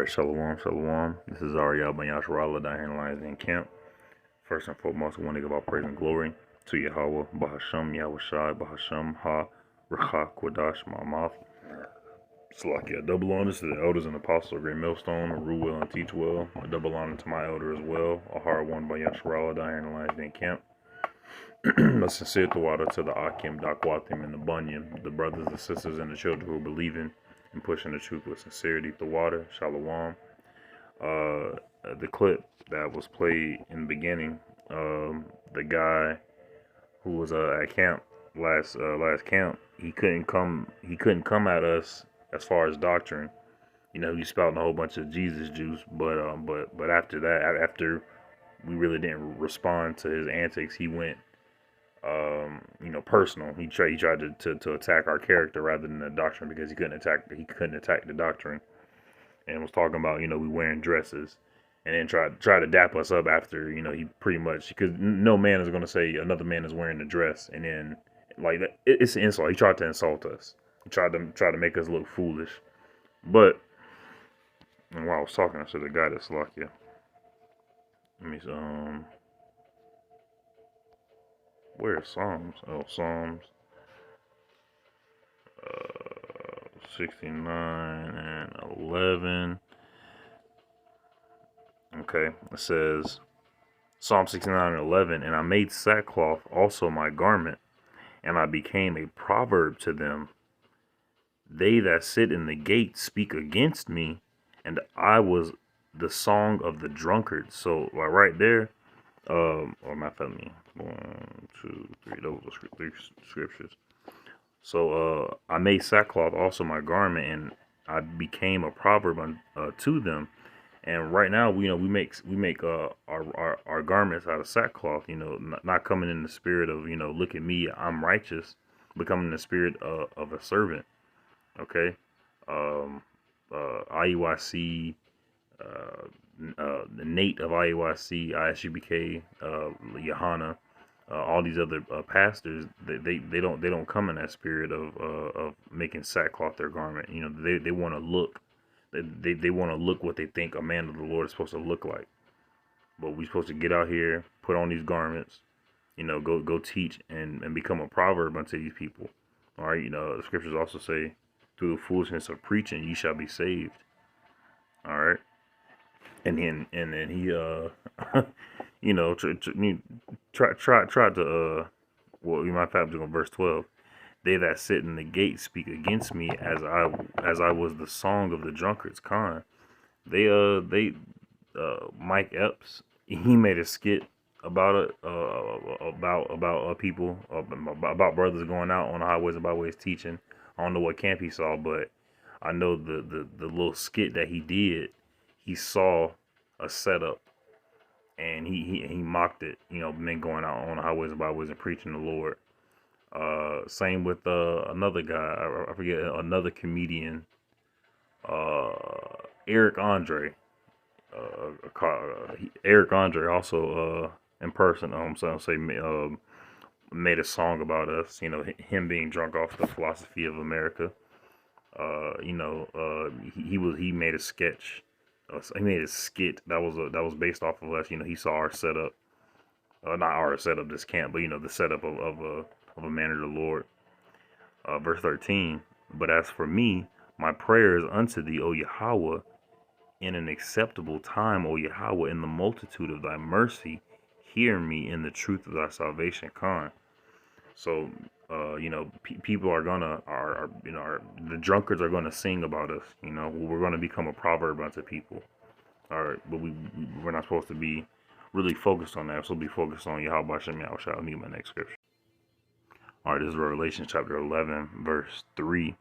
Alright, Shalom, Shalom. This is Ariel Ben Yasharallah down here in Lions Den camp. First and foremost, I want to give all praise and glory to Yahweh, Bahasham, Yahweh Shai, Bahasham, Ha, Racha, Kodash, Ma'amath. Salakia, double honor to the elders and apostles of Great Millstone, who rule well and teach well. A double honor to my elder as well, a hard one by Yasharallah down here in the Lions Den camp. A sincere Tawada to the Akim, Dakwatim, and the Bunyan, the brothers, the sisters, and the children who are believing and pushing the truth with sincerity. Tawada, Shalom. The clip that was played in the beginning, the guy who was at camp last camp, he couldn't come at us as far as doctrine. You know, he's spouting a whole bunch of Jesus juice, but after that, after we really didn't respond to his antics, he went personal. He tried to attack our character rather than the doctrine, because he couldn't attack the doctrine, and was talking about, we wearing dresses, and then try to dap us up after, he pretty much, because no man is going to say another man is wearing a dress, and then like that, it's an insult. He tried to insult us. He tried to make us look foolish. But and while I was talking, I said the guy that's Salakia. Let me where's Psalms? Oh, Psalms 69 and 11. Okay, it says, Psalm 69 and 11, and I made sackcloth also my garment, and I became a proverb to them. They that sit in the gate speak against me, and I was the song of the drunkard. So right there, or my family, 1, 2, 3, those are 3 scriptures. So I made sackcloth also my garment, and I became a proverb to them. And right now, we make our garments out of sackcloth. Not coming in the spirit of, look at me, I'm righteous, but coming in the spirit of a servant. Okay, IUIC, the Nate of IUIC, ISUBK, Yohana, all these other pastors, they don't come in that spirit of making sackcloth their garment. They want to look. They want to look what they think a man of the Lord is supposed to look like. But we're supposed to get out here, put on these garments, go teach and become a proverb unto these people. All right, the scriptures also say, through the foolishness of preaching, ye shall be saved. All right, and then he try to well, we might have to go verse 12. They that sit in the gate speak against me, as I was the song of the drunkards. Con. They Mike Epps, he made a skit about it, about people, about brothers going out on the highways and byways teaching. I don't know what camp he saw, but I know the little skit that he did, he saw a setup, and he mocked it. Men going out on the highways and byways and preaching the Lord. Same with another guy, I forget, another comedian, Eric Andre. Eric Andre also in person, made a song about us. Him being drunk off the philosophy of America. He made a sketch. He made a skit that was based off of us. He saw our setup, not our setup, this camp, but the setup of a man of the Lord. Verse 13. But as for me, my prayer is unto thee, O Yahweh, in an acceptable time, O Yahweh, in the multitude of thy mercy, hear me in the truth of thy salvation. Con. So, people are gonna, the drunkards are gonna sing about us. We're gonna become a proverb unto people. All right, but we're not supposed to be really focused on that. We're supposed to be focused on Yahweh Hashem Yahushua. Let me get my next scripture. All right, this is Revelation chapter 11, verse 3.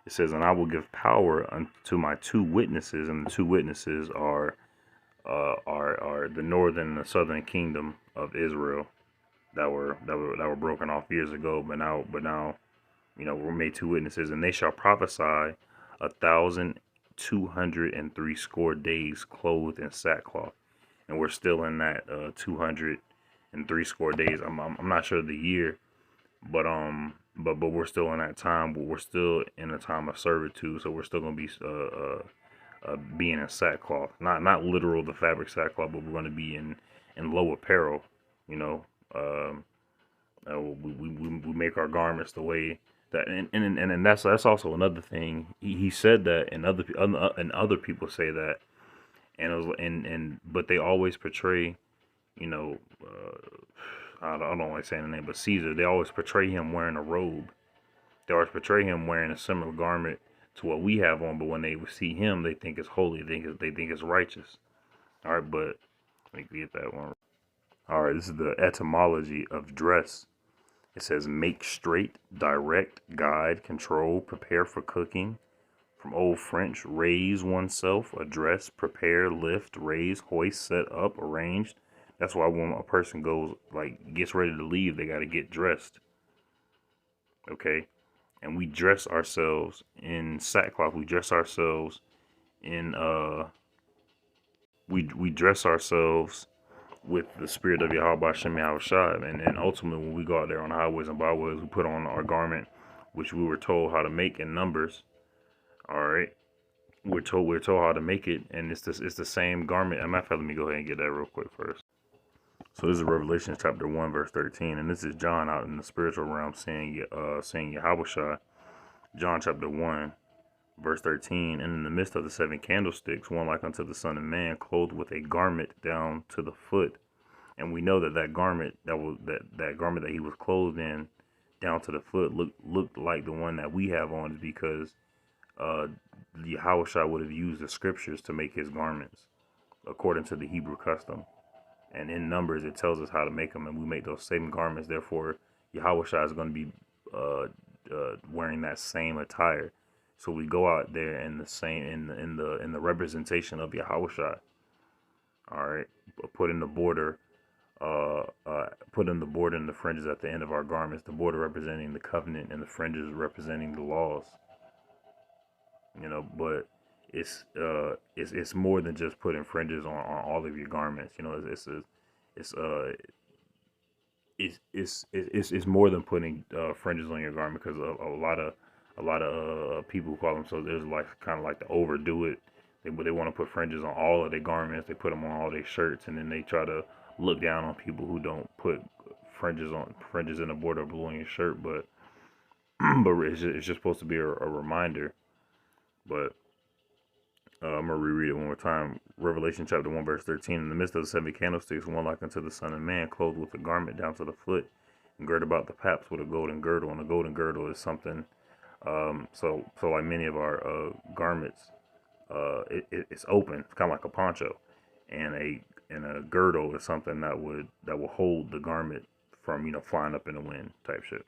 It says, and I will give power unto my 2 witnesses, and the 2 witnesses are the northern and the southern kingdom of Israel that were broken off years ago, but now we're made 2 witnesses, and they shall prophesy 1,203 score days, clothed in sackcloth. And we're still in that 203 score days. I'm not sure the year, but we're still in that time. But we're still in a time of servitude, so we're still gonna be being in sackcloth, not literal the fabric sackcloth, but we're going to be in low apparel. You know, um, we make our garments the way that, and that's also another thing. He said that, and other people say that, and it was, and but they always portray, you know, I don't like saying the name, but Caesar. They always portray him wearing a robe. They always portray him wearing a similar garment to what we have on, but when they see him, they think it's holy. They think it's righteous. All right, but let me get that one. All right, this is the etymology of dress. It says make straight, direct, guide, control, prepare for cooking. From Old French, raise oneself, address, prepare, lift, raise, hoist, set up, arranged. That's why when a person goes, like, gets ready to leave, they got to get dressed. Okay? And we dress ourselves in sackcloth. We dress ourselves in, we dress ourselves with the spirit of Yahweh Shem Yahushua. And ultimately, when we go out there on highways and byways, we put on our garment, which we were told how to make in Numbers. All right. We're told how to make it, and it's the same garment. As a matter of fact, let me go ahead and get that real quick first. So this is Revelation chapter 1, verse 13, and this is John out in the spiritual realm saying Yahushua. John chapter 1, verse 13, and in the midst of the seven candlesticks, one like unto the Son of Man, clothed with a garment down to the foot. And we know that that garment that garment that he was clothed in down to the foot looked like the one that we have on, because Yahushua would have used the scriptures to make his garments according to the Hebrew custom. And in Numbers, it tells us how to make them, and we make those same garments. Therefore, Yahushua is going to be wearing that same attire. So we go out there in the same in the representation of Yahushua. All right, put in the border, put in the border and the fringes at the end of our garments. The border representing the covenant, and the fringes representing the laws. You know, but it's more than just putting fringes on all of your garments. You know, it's more than putting fringes on your garment, because a lot of people who call themselves Israelites kind of like to overdo it. They want to put fringes on all of their garments. They put them on all their shirts, and then they try to look down on people who don't put fringes in the border below your shirt. But it's just supposed to be a reminder. But I'm going to reread it one more time. Revelation chapter 1, verse 13. In the midst of the seven candlesticks, one like unto the Son of Man, clothed with a garment down to the foot, and girt about the paps with a golden girdle. And a golden girdle is something, so like many of our garments, it's open. It's kind of like a poncho. And a girdle is something that will hold the garment from, flying up in the wind type shit.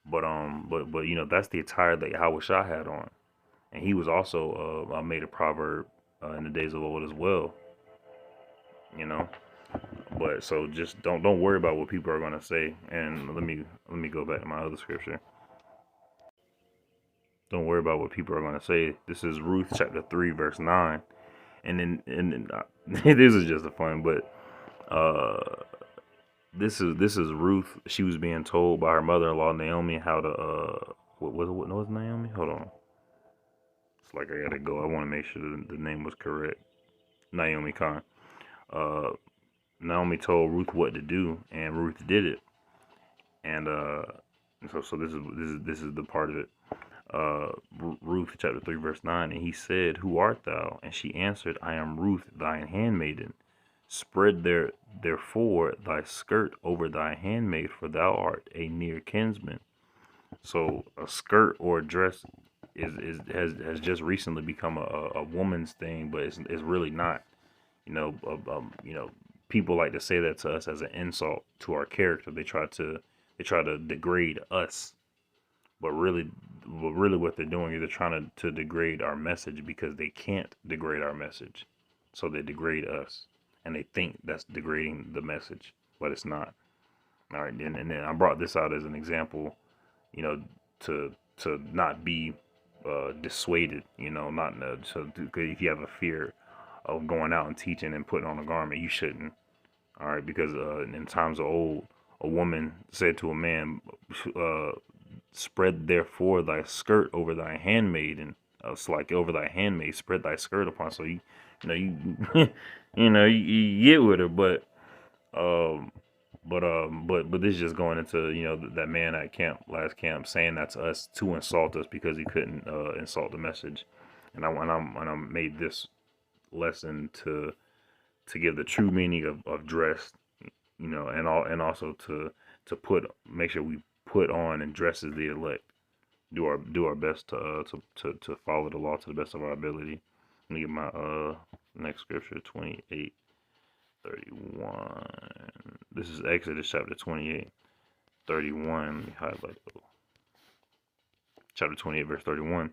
But that's the attire that Yahushua had on. And he was also made a proverb in the days of old as well, you know. But so just don't worry about what people are gonna say. And let me go back to my other scripture. Don't worry about what people are gonna say. This is Ruth chapter 3, verse 9. And then this is just a fun, but this is Ruth. She was being told by her mother-in-law Naomi how to what was Naomi? Hold on. It's like I gotta go. I want to make sure the name was correct. Naomi Khan. Naomi told Ruth what to do, and Ruth did it. And so this is the part of it. Ruth chapter 3, verse 9. And he said, "Who art thou?" And she answered, "I am Ruth, thine handmaiden. Spread therefore thy skirt over thy handmaid, for thou art a near kinsman." So a skirt or a dress has just recently become a woman's thing, but it's really not. People like to say that to us as an insult to our character. They try to degrade us, but really what they're doing is they're trying to degrade our message, because they can't degrade our message, so they degrade us, and they think that's degrading the message, but it's not. All right, and then I brought this out as an example, to not be dissuaded, not so if you have a fear of going out and teaching and putting on a garment, you shouldn't. All right, because in times of old, a woman said to a man, "Spread therefore thy skirt over thy handmaiden." It's like over thy handmaid, spread thy skirt upon. So you you get with her, um, but this is just going into that man at camp last camp saying that to us to insult us because he couldn't insult the message, and I made this lesson to give the true meaning of dress, and also to make sure we put on and dress as the elect, do our best to follow the law to the best of our ability. Let me get my next scripture, 28:31. This is Exodus chapter 28:31. Let me highlight chapter 28 verse 31.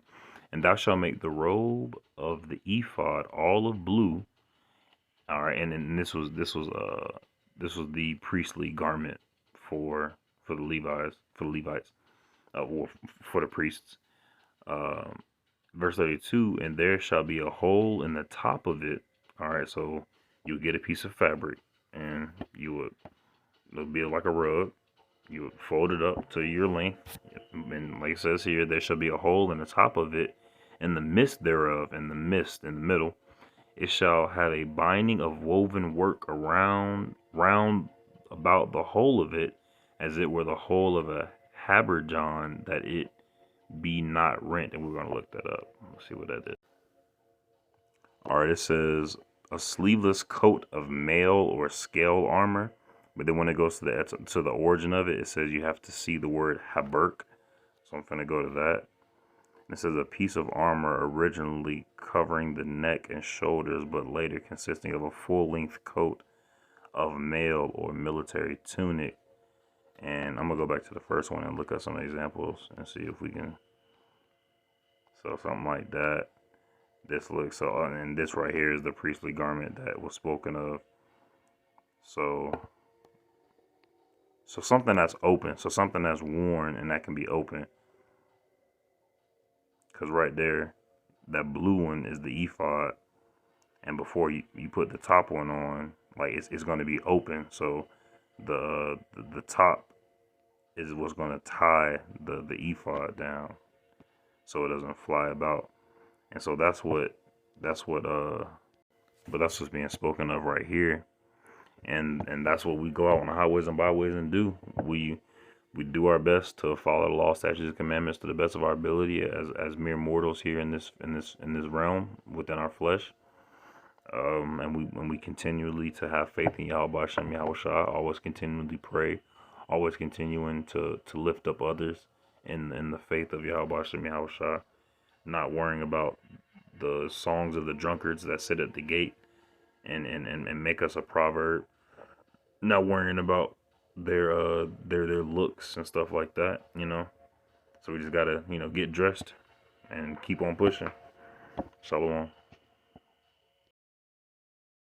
And thou shalt make the robe of the ephod all of blue. All right, and then this was the priestly garment for the Levites, or for the priests. Um, Verse 32, and there shall be a hole in the top of it. All right, so you'll get a piece of fabric, and it'll be like a rug. You would fold it up to your length, and like it says here, there shall be a hole in the top of it, and the midst thereof, and the midst in the middle. It shall have a binding of woven work round about the whole of it, as it were the whole of a habergeon, that it be not rent. And we're going to look that up. Let's see what that is. All right, it says a sleeveless coat of mail or scale armor. But then when it goes to the origin of it, it says you have to see the word haberk. So I'm going to go to that. It says a piece of armor originally covering the neck and shoulders, but later consisting of a full-length coat of mail or military tunic. And I'm going to go back to the first one and look at some examples and see if we can. So something like that. This looks so, and this right here is the priestly garment that was spoken of. So something that's open, so something that's worn and that can be open. Because right there, that blue one is the ephod, and before you put the top one on, like it's going to be open. So the top is what's going to tie the ephod down, so it doesn't fly about. And so that's what's being spoken of right here. And that's what we go out on the highways and byways and do. We do our best to follow the law, statutes, and commandments to the best of our ability as mere mortals here in this realm within our flesh. And we continually to have faith in Yahweh Shem Yahushua, always continually pray, always continuing to lift up others in the faith of Yahweh Shem Yahushua, not worrying about the songs of the drunkards that sit at the gate and make us a proverb, not worrying about their looks and stuff like that, So we just gotta, get dressed and keep on pushing. Shalom.